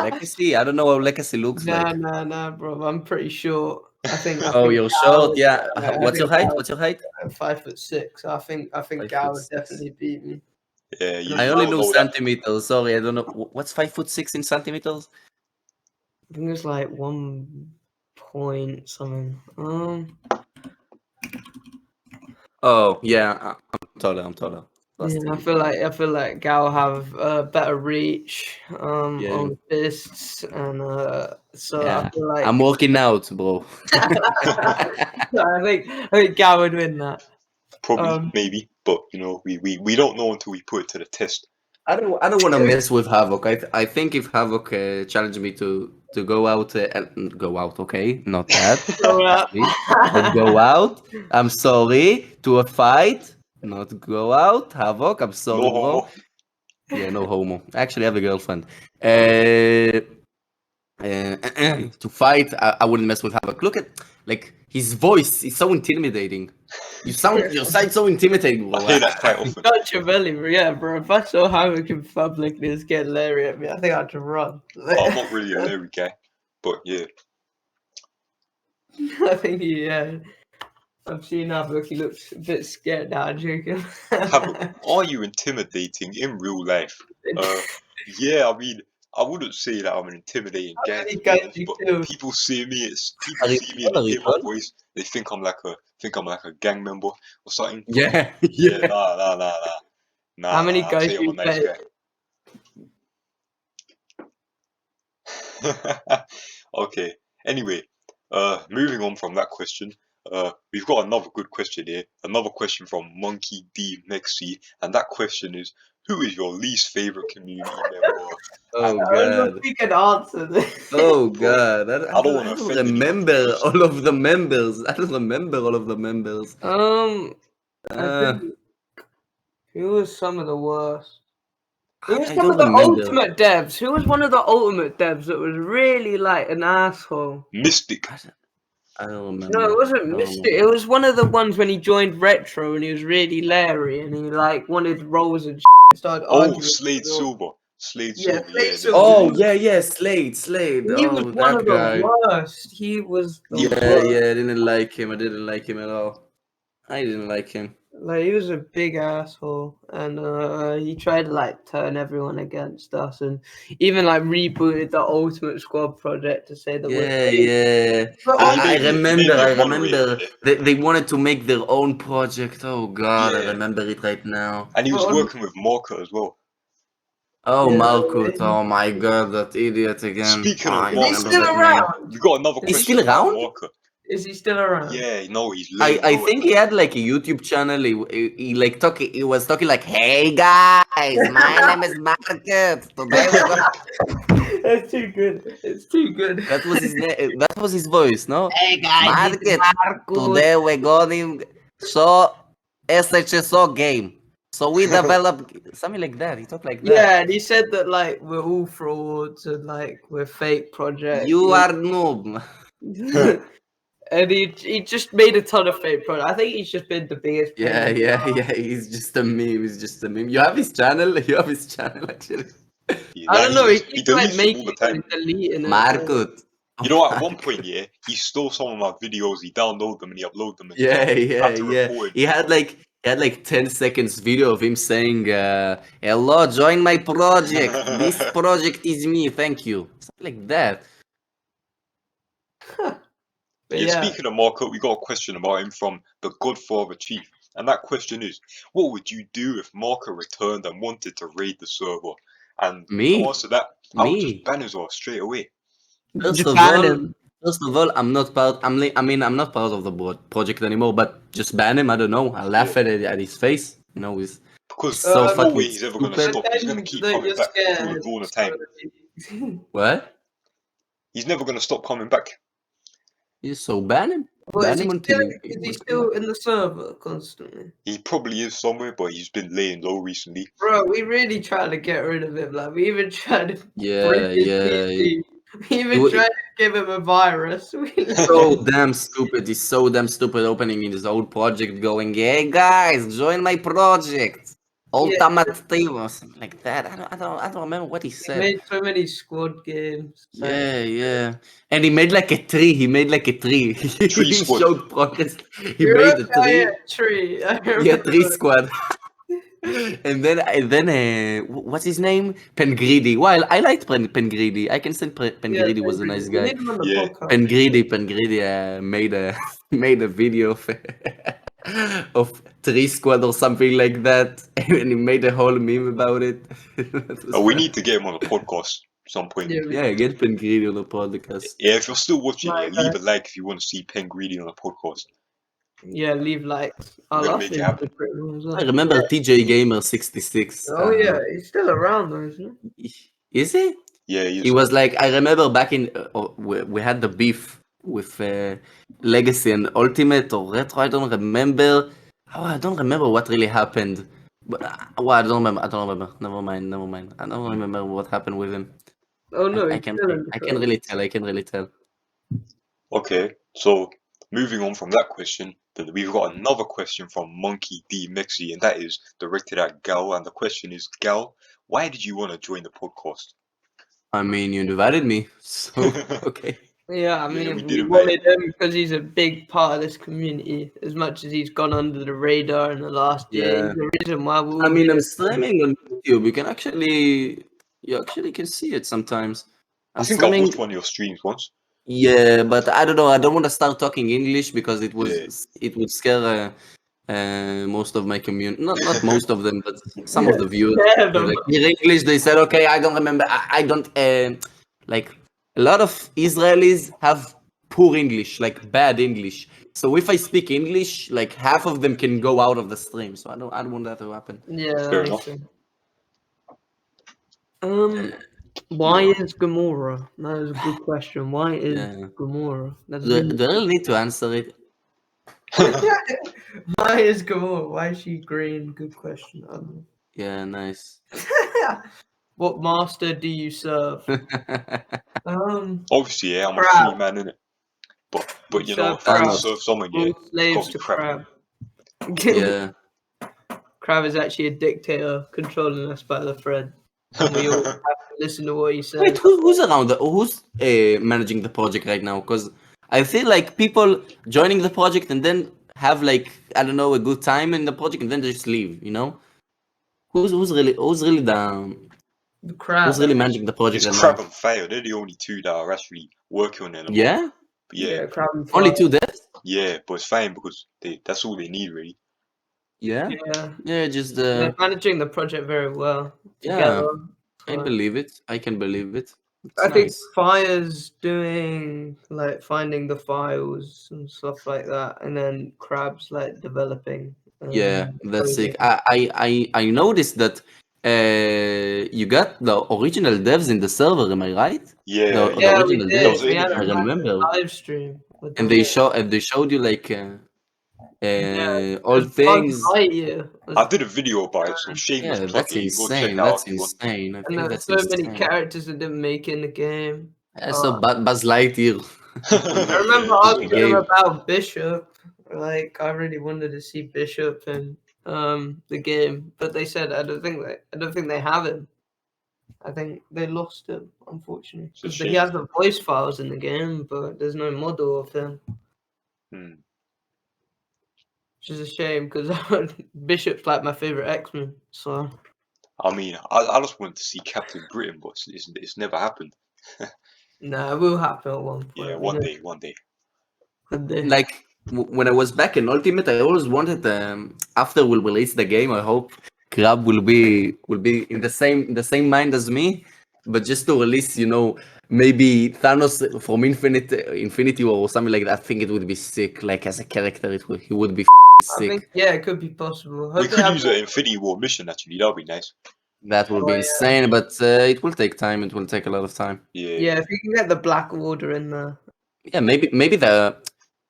Speaker 3: Legacy? I don't know how Legacy looks like.
Speaker 2: Nah, bro. I'm pretty short. I think
Speaker 3: Oh, you're short.
Speaker 2: Gal.
Speaker 3: Yeah.
Speaker 2: I
Speaker 3: What's your
Speaker 2: think
Speaker 3: height?
Speaker 2: Gal.
Speaker 3: What's your height?
Speaker 2: 5'6". I think Gal would
Speaker 3: 5'6".
Speaker 2: definitely beat me.
Speaker 1: Yeah,
Speaker 3: I
Speaker 1: you
Speaker 3: only
Speaker 1: don't
Speaker 3: know
Speaker 1: know that.
Speaker 3: centimeters. Sorry, I don't know. What's 5'6" in centimeters?
Speaker 2: I think it's like 1 point something.
Speaker 3: Oh, yeah. I'm taller. Last
Speaker 2: Yeah, I
Speaker 3: year.
Speaker 2: feel like Gal have better reach
Speaker 3: Yeah.
Speaker 2: on fists, and so I
Speaker 3: Yeah.
Speaker 2: feel like
Speaker 3: I'm working out, bro.
Speaker 2: I think Gal would win that.
Speaker 1: Probably, maybe, but you know, we don't know until we put it to the test.
Speaker 3: I don't want to mess with Havoc. I think if Havoc challenged me to go out and go out, okay, not that,
Speaker 2: So,
Speaker 3: but go out. I'm sorry to a fight, not go out. Havoc, I'm sorry,
Speaker 1: No
Speaker 3: bro.
Speaker 1: homo.
Speaker 3: Yeah, no homo. I actually have a girlfriend. To fight, I wouldn't mess with Havoc. Look at like his voice is so intimidating. You sound so intimidating, bro.
Speaker 1: I hear that quite often.
Speaker 2: Machiavelli, yeah, bro. If I saw Havoc in public and he was getting Larry at me, I think I'd just run.
Speaker 1: I'm not really a Larry guy, but yeah.
Speaker 2: I think I've seen Havoc. He looks a bit scared now, joking.
Speaker 1: Are you intimidating in real life? Yeah, I mean, I wouldn't say that I'm an intimidating
Speaker 2: How
Speaker 1: guy,
Speaker 2: many
Speaker 1: to be
Speaker 2: guys
Speaker 1: honest,
Speaker 2: you
Speaker 1: but
Speaker 2: kill?
Speaker 1: people see me
Speaker 3: Are you
Speaker 1: and they
Speaker 3: are you
Speaker 1: hear my
Speaker 3: done?
Speaker 1: voice, they think I'm like a gang member or something. But
Speaker 3: Yeah,
Speaker 1: yeah,
Speaker 3: yeah.
Speaker 2: How many
Speaker 1: I'd
Speaker 2: guys
Speaker 1: say I'm a
Speaker 2: you
Speaker 1: nice
Speaker 2: bet?
Speaker 1: guy. Okay. Anyway, moving on from that question, we've got another good question here. Another question from Monkey D Mexi, and that question is, who is your least favorite community member?
Speaker 3: Oh
Speaker 1: And
Speaker 2: I don't know if
Speaker 3: god.
Speaker 2: we can answer this.
Speaker 3: Oh
Speaker 1: bro,
Speaker 3: god.
Speaker 1: I don't want to
Speaker 3: I don't
Speaker 1: offend anyone, to be
Speaker 3: remember
Speaker 1: honest.
Speaker 3: all of the members. I don't remember all of the members.
Speaker 2: I
Speaker 3: Uh,
Speaker 2: think who was some of the worst? Who was
Speaker 3: I
Speaker 2: some of
Speaker 3: don't
Speaker 2: the
Speaker 3: remember.
Speaker 2: ultimate devs? Who was one of the ultimate devs that was really like an asshole?
Speaker 1: Mystic.
Speaker 3: I don't
Speaker 2: No,
Speaker 3: remember.
Speaker 2: it wasn't
Speaker 3: I don't
Speaker 2: Mystic.
Speaker 3: remember.
Speaker 2: It was one of the ones when he joined Retro and he was really Larry and he like wanted roles and started
Speaker 1: Oh,
Speaker 2: arguing.
Speaker 1: Slade Silver. Slade
Speaker 2: Yeah,
Speaker 1: Silver,
Speaker 2: Slade
Speaker 1: yeah,
Speaker 2: Silver.
Speaker 3: Oh
Speaker 1: legendary.
Speaker 3: yeah, Slade.
Speaker 2: He was
Speaker 3: Oh,
Speaker 2: one of
Speaker 3: that
Speaker 2: the
Speaker 3: guy.
Speaker 2: worst. He was the
Speaker 3: Yeah,
Speaker 2: worst.
Speaker 3: I didn't like him. I didn't like him at all. I didn't like him.
Speaker 2: Like he was a big asshole, and he tried to like turn everyone against us, and even like rebooted the Ultimate Squad project to say that we're fake.
Speaker 3: Yeah.
Speaker 2: But
Speaker 1: Yeah,
Speaker 3: I
Speaker 1: he made me a
Speaker 3: I
Speaker 1: moderator
Speaker 3: remember.
Speaker 1: in it.
Speaker 3: They wanted to make their own project. Oh god, I
Speaker 1: Yeah,
Speaker 3: remember it right now.
Speaker 1: and he was
Speaker 2: on,
Speaker 1: working with Marker as well.
Speaker 3: Oh,
Speaker 2: yeah,
Speaker 3: Malkut. Oh my god, that idiot again. Oh,
Speaker 1: Speaking of
Speaker 3: I
Speaker 2: is he
Speaker 3: remember
Speaker 1: Marker,
Speaker 2: still
Speaker 3: that name.
Speaker 2: around?
Speaker 1: we got another
Speaker 2: Is
Speaker 3: He's
Speaker 2: he,
Speaker 1: question
Speaker 3: still
Speaker 1: about
Speaker 3: around?
Speaker 1: Marker.
Speaker 2: is he still around?
Speaker 1: Yeah, no, he's laying
Speaker 3: I
Speaker 1: low at
Speaker 3: think
Speaker 1: the
Speaker 3: he had
Speaker 1: moment.
Speaker 3: like a YouTube channel. He like talking. He was talking like, "Hey guys, my name is Market. Today we're gonna."
Speaker 2: That's too good. It's too good.
Speaker 3: That was his name. That was his voice, no?
Speaker 2: Hey guys, this is
Speaker 3: Market.
Speaker 2: Marcus.
Speaker 3: Today we're going to show SHSO game. So we develop something like that. He talked like that.
Speaker 2: Yeah, and he said that like we're all frauds and like we're fake projects.
Speaker 3: You are noob.
Speaker 2: And he just made a ton of fake products. I think he's just been the biggest.
Speaker 3: Yeah. He's just a meme. He's just a meme. You have his channel. You have his channel actually.
Speaker 2: I don't know. He
Speaker 1: He
Speaker 2: keeps like
Speaker 1: deletes them all
Speaker 2: making
Speaker 1: the time.
Speaker 2: and deleting it.
Speaker 3: Market.
Speaker 1: You know, at one point, yeah, he stole some of my videos, he downloaded them and he uploaded them as well. I had to report him.
Speaker 3: He had like 10 seconds video of him saying, "Hello, join my project. This project is me. Thank you." Something like that.
Speaker 2: But
Speaker 1: Yeah,
Speaker 2: yeah,
Speaker 1: speaking of Marco, we got a question about him from the Godfather Chief. And that question is, what would you do if Marco returned and wanted to raid the server? And
Speaker 3: Me?
Speaker 1: to answer that, I would just
Speaker 3: Me?
Speaker 1: ban his off straight away.
Speaker 3: First of
Speaker 2: Japan
Speaker 3: all,
Speaker 2: him.
Speaker 3: I'm not part. I mean, I'm not part of the project anymore. But just ban him. I don't know. I laugh at his face. You know, he's
Speaker 1: Because
Speaker 3: so
Speaker 1: there's no
Speaker 3: fucking
Speaker 1: way he's ever going to
Speaker 3: stupid.
Speaker 1: stop. He's going to
Speaker 2: Pretend
Speaker 1: keep
Speaker 2: that
Speaker 1: coming
Speaker 2: you're
Speaker 1: back through
Speaker 2: scared.
Speaker 1: the dawn of time.
Speaker 3: What?
Speaker 1: He's never going to stop coming back.
Speaker 3: So ban him.
Speaker 2: Well,
Speaker 3: Ban him until
Speaker 2: is he
Speaker 3: he
Speaker 2: still in the server constantly?
Speaker 1: He probably is somewhere, but he's been laying low recently.
Speaker 2: Bro, we really tried to get rid of him. Like we even tried to
Speaker 3: Yeah,
Speaker 2: break his
Speaker 3: yeah.
Speaker 2: PC. We even
Speaker 3: wa-
Speaker 2: tried to give him a virus.
Speaker 3: So damn stupid. He's so damn stupid opening his old project going, "Hey guys, join my project. Ultimate Team," or something like that. I don't remember what he
Speaker 2: He
Speaker 3: said.
Speaker 2: made so many squad games. Like,
Speaker 3: Yeah. And he made like a tree. He made like a tree.
Speaker 1: Tree
Speaker 3: He
Speaker 1: squad.
Speaker 3: showed progress. He
Speaker 2: you
Speaker 3: made a
Speaker 2: remember- oh,
Speaker 3: tree.
Speaker 2: yeah, tree. I
Speaker 3: Yeah,
Speaker 2: remember.
Speaker 3: tree squad. and then what's his name? Pengreedy. Well, I liked Pengreedy. I can say Pengreedy was a nice
Speaker 2: We
Speaker 3: guy.
Speaker 2: need him on the
Speaker 1: Yeah.
Speaker 2: podcast.
Speaker 3: Pengreedy made a made a video. of 3 Squad or something like that, and he made a whole meme about it. That was
Speaker 1: Oh, we
Speaker 3: fun.
Speaker 1: need to get him on the podcast at some point.
Speaker 2: Yeah,
Speaker 3: Yeah, get Pengrini on the podcast.
Speaker 1: Yeah, if you're still watching,
Speaker 2: My
Speaker 1: yeah, leave a like if you want to see Pen Greedy on the podcast.
Speaker 2: leave likes. I
Speaker 1: We're gonna
Speaker 2: love
Speaker 1: make it
Speaker 2: him.
Speaker 1: happen.
Speaker 3: I remember TJ Gamer 66.
Speaker 2: Oh yeah, he's still around though, isn't
Speaker 3: Is he?
Speaker 1: Yeah,
Speaker 3: He was like, I remember back in we had the beef with Legacy and Ultimate or Retro. I don't remember. Oh, I don't remember what really happened. But well, I don't remember. I don't remember. Never mind. I don't remember what happened with him.
Speaker 2: he? Oh no,
Speaker 3: I
Speaker 2: he's
Speaker 3: can
Speaker 2: still in the
Speaker 3: I
Speaker 2: show.
Speaker 3: can really tell. I can really tell.
Speaker 1: Okay, so moving on from that question, then we've got another question from Monkey D Mexi, and that is directed at Gal. And the question is, Gal, why did you want to join the podcast?
Speaker 3: I mean, you invited me, so okay.
Speaker 2: Yeah, I
Speaker 1: Yeah,
Speaker 2: mean,
Speaker 1: we
Speaker 2: we
Speaker 1: did invite
Speaker 2: wanted him because he's a big part of this community. As much as he's gone under the radar in the last year,
Speaker 3: Yeah.
Speaker 2: he's the reason why we're
Speaker 3: I
Speaker 2: all
Speaker 3: mean, I'm
Speaker 2: here.
Speaker 3: streaming on YouTube. You actually can see it sometimes.
Speaker 1: I
Speaker 3: I'm
Speaker 1: think I
Speaker 3: streaming.
Speaker 1: watched one of your streams once.
Speaker 3: Yeah, but I don't know. I don't want to start talking English because it would scare most of my community. Not most of them, but some of the viewers.
Speaker 2: Yeah,
Speaker 3: They like hear English. They said, okay, I don't remember. I don't like a lot of Israelis have poor English, like bad English. So if I speak English, like half of them can go out of the stream. So I don't want that to happen.
Speaker 2: Yeah, that
Speaker 1: Fair
Speaker 2: makes
Speaker 1: enough.
Speaker 2: sense. Why is Gamora? That is a good question. Why is
Speaker 3: Yeah.
Speaker 2: Gamora? That's
Speaker 3: Do I really need to answer it?
Speaker 2: Why is Gamora? Why is she green? Good question. I don't
Speaker 3: Yeah, nice.
Speaker 2: know. What master do you serve?
Speaker 1: Obviously, yeah, I'm a
Speaker 2: Crab.
Speaker 1: free man, innit? But you
Speaker 2: Serve
Speaker 1: know, if I have to
Speaker 3: crab.
Speaker 1: serve someone, yeah,
Speaker 2: All
Speaker 1: it's
Speaker 2: slaves
Speaker 1: gotta be
Speaker 2: to
Speaker 1: crap.
Speaker 2: Crab.
Speaker 3: Yeah.
Speaker 2: Crab is actually a dictator controlling us by the thread. And we all have to listen to what he says.
Speaker 3: Wait, who's around? Who's managing the project right now? Because I feel like people joining the project and then have like I don't know a good time in the project and then just leave. You know, who's really
Speaker 2: The crab.
Speaker 3: who's really managing the project
Speaker 1: It's
Speaker 3: right
Speaker 1: Crab
Speaker 3: now?
Speaker 1: and Fire. They're the only two that are actually working on it a lot.
Speaker 3: Yeah,
Speaker 1: But yeah,
Speaker 2: Crab and
Speaker 3: only
Speaker 2: fire.
Speaker 3: 2 devs.
Speaker 1: yeah, but it's fine because that's all they need, really.
Speaker 3: Yeah,
Speaker 2: Yeah.
Speaker 3: yeah, just
Speaker 2: They're managing the project very well
Speaker 3: yeah.
Speaker 2: together.
Speaker 3: I
Speaker 2: So
Speaker 3: believe it. I can believe it. It's
Speaker 2: I think
Speaker 3: nice.
Speaker 2: Fire's doing like finding the files and stuff like that, and then Crab's like developing.
Speaker 3: Yeah, that's sick.
Speaker 2: coding.
Speaker 3: I noticed that you got the original devs in the server, am I right?
Speaker 1: Yeah,
Speaker 3: The
Speaker 2: Yeah, we
Speaker 3: original
Speaker 1: There was
Speaker 2: did.
Speaker 3: devs,
Speaker 1: an
Speaker 2: We had
Speaker 1: interview
Speaker 2: a
Speaker 3: I
Speaker 1: with them.
Speaker 2: massive
Speaker 3: remember.
Speaker 2: live stream with
Speaker 3: And
Speaker 2: them.
Speaker 3: they showed you like all
Speaker 2: It was
Speaker 3: things.
Speaker 2: Buzz Lightyear.
Speaker 1: I did a video about it, so shameless
Speaker 3: Yeah,
Speaker 1: plug
Speaker 3: that's
Speaker 1: it. You can go check
Speaker 3: insane.
Speaker 1: that out
Speaker 3: That's
Speaker 1: if you want.
Speaker 3: insane. I
Speaker 2: And
Speaker 3: think
Speaker 2: there's
Speaker 3: that's
Speaker 2: so many
Speaker 3: insane.
Speaker 2: characters that didn't make in the game.
Speaker 3: So Buzz Lightyear.
Speaker 2: I remember
Speaker 3: Yeah,
Speaker 2: asking
Speaker 3: game.
Speaker 2: him about Bishop. Like I really wanted to see Bishop in the game, but they said I don't think they have him. I think they lost him, unfortunately.
Speaker 1: It's a
Speaker 2: Because he
Speaker 1: shame.
Speaker 2: has the voice files in the game, but there's no model of him.
Speaker 1: Hmm.
Speaker 2: Which is a shame because Bishop's like my favorite X-Men. So
Speaker 1: I mean, I just wanted to see Captain Britain, but it's never happened.
Speaker 2: nah, it will happen at one point.
Speaker 1: Yeah,
Speaker 2: you know.
Speaker 1: one day.
Speaker 2: One day.
Speaker 3: Like when I was back in Ultimate, I always wanted after we release the game, I hope Crab will be in the same mind as me, but just to release, maybe Thanos from Infinity War or something like that. I think it would be sick. Like as a character, he would be
Speaker 2: I
Speaker 3: sick.
Speaker 2: think it could be possible.
Speaker 1: We
Speaker 2: Hope they
Speaker 1: could
Speaker 2: have
Speaker 1: use an Infinity War mission actually. That'd be nice.
Speaker 3: That would be
Speaker 2: yeah.
Speaker 3: insane, but it will take time. It will take a lot of time.
Speaker 2: Yeah, if you can get the Black Order in there.
Speaker 3: Yeah, maybe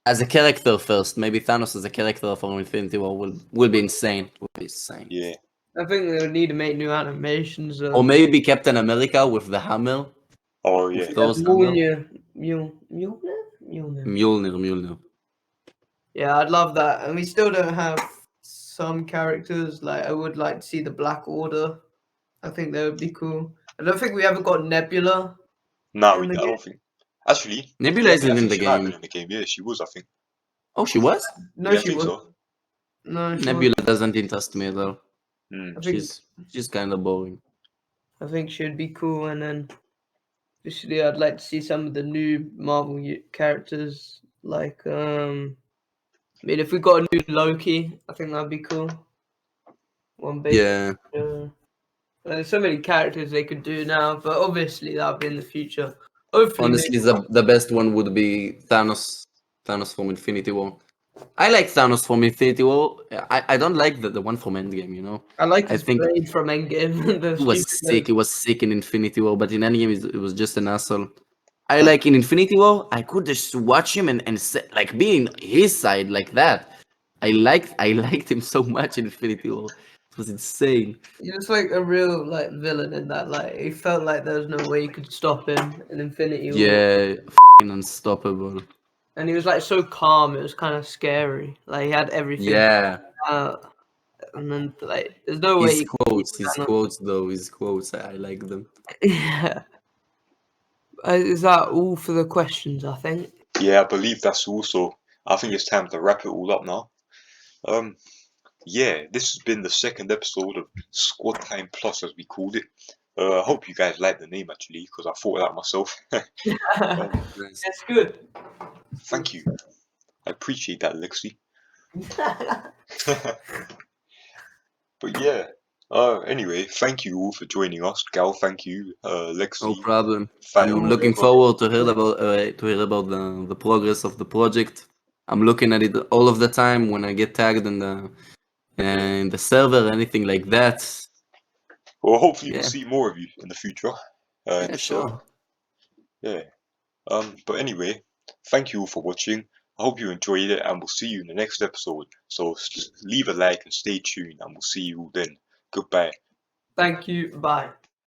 Speaker 3: as a character first. Maybe Thanos as a character from Infinity War will be insane. Will be insane.
Speaker 1: Yeah.
Speaker 2: I think they would need to make new animations.
Speaker 3: Or maybe Captain America with the hammer.
Speaker 1: Oh yeah.
Speaker 3: Thor's hammer.
Speaker 2: Mjolnir.
Speaker 3: Mjolnir.
Speaker 2: Yeah, I'd love that. And we still don't have some characters. Like I would like to see the Black Order. I think that would be cool. I don't think we ever got Nebula.
Speaker 1: Nah,
Speaker 2: in the
Speaker 1: I
Speaker 2: game.
Speaker 1: don't think. Actually,
Speaker 3: Nebula
Speaker 1: yeah,
Speaker 3: isn't
Speaker 1: I
Speaker 3: in
Speaker 1: think
Speaker 3: the
Speaker 1: she might have
Speaker 3: game.
Speaker 1: been in the game. Yeah, she was. I think.
Speaker 3: Oh, she was?
Speaker 2: No,
Speaker 1: Yeah, I
Speaker 2: she
Speaker 1: think
Speaker 2: wasn't.
Speaker 1: so.
Speaker 2: No, she
Speaker 3: Nebula doesn't interest me at all.
Speaker 1: Hmm.
Speaker 2: I think
Speaker 3: She's kind of boring.
Speaker 2: I think she'd be cool. And then, obviously, I'd like to see some of the new Marvel characters, like mean, if we got a new Loki, I think that'd be cool. One big.
Speaker 3: Yeah,
Speaker 2: There's so many characters they could do now, but obviously that'll be in the future. Hopefully,
Speaker 3: honestly, the best one would be Thanos. Thanos from Infinity War. I like Thanos from Infinity War. I don't like the one from Endgame. You know,
Speaker 2: I like
Speaker 3: I
Speaker 2: his
Speaker 3: think
Speaker 2: blade from Endgame. The
Speaker 3: it was
Speaker 2: stupid-
Speaker 3: sick. It was sick in Infinity War, but in Endgame, it was just an asshole. I like in Infinity War, I could just watch him and like be in his side like that. I liked him so much in Infinity War. It was insane.
Speaker 2: He was like a real like villain in that. Like he felt like there was no way you could stop him in Infinity War.
Speaker 3: Yeah, unstoppable.
Speaker 2: And he was like so calm. It was kind of scary. Like he had everything.
Speaker 3: Yeah,
Speaker 2: And then like there's no way.
Speaker 3: his quotes though, his quotes. I like them.
Speaker 2: Yeah. Is that all for the questions? I think.
Speaker 1: Yeah, I believe that's also. I think it's time to wrap it all up now. Yeah, this has been the second episode of Squad Time Plus, as we called it. I hope you guys like the name actually, because I thought of that myself.
Speaker 3: Nice.
Speaker 2: It's good.
Speaker 1: Thank you. I appreciate that, Lexi. But yeah. Anyway, thank you all for joining us. Gal, thank you. Lexi.
Speaker 3: No problem.
Speaker 1: Fail,
Speaker 3: I'm looking
Speaker 1: whatever.
Speaker 3: forward to hear about the progress of the project. I'm looking at it all of the time when I get tagged in the server, anything like that.
Speaker 1: Well, hopefully we'll
Speaker 3: Yeah.
Speaker 1: see more of you in the future. In
Speaker 3: Yeah,
Speaker 1: the
Speaker 3: sure.
Speaker 1: server. Yeah. But anyway, thank you all for watching. I hope you enjoyed it, and we'll see you in the next episode. So leave a like and stay tuned, and we'll see you all then. Goodbye.
Speaker 2: Thank you. Bye.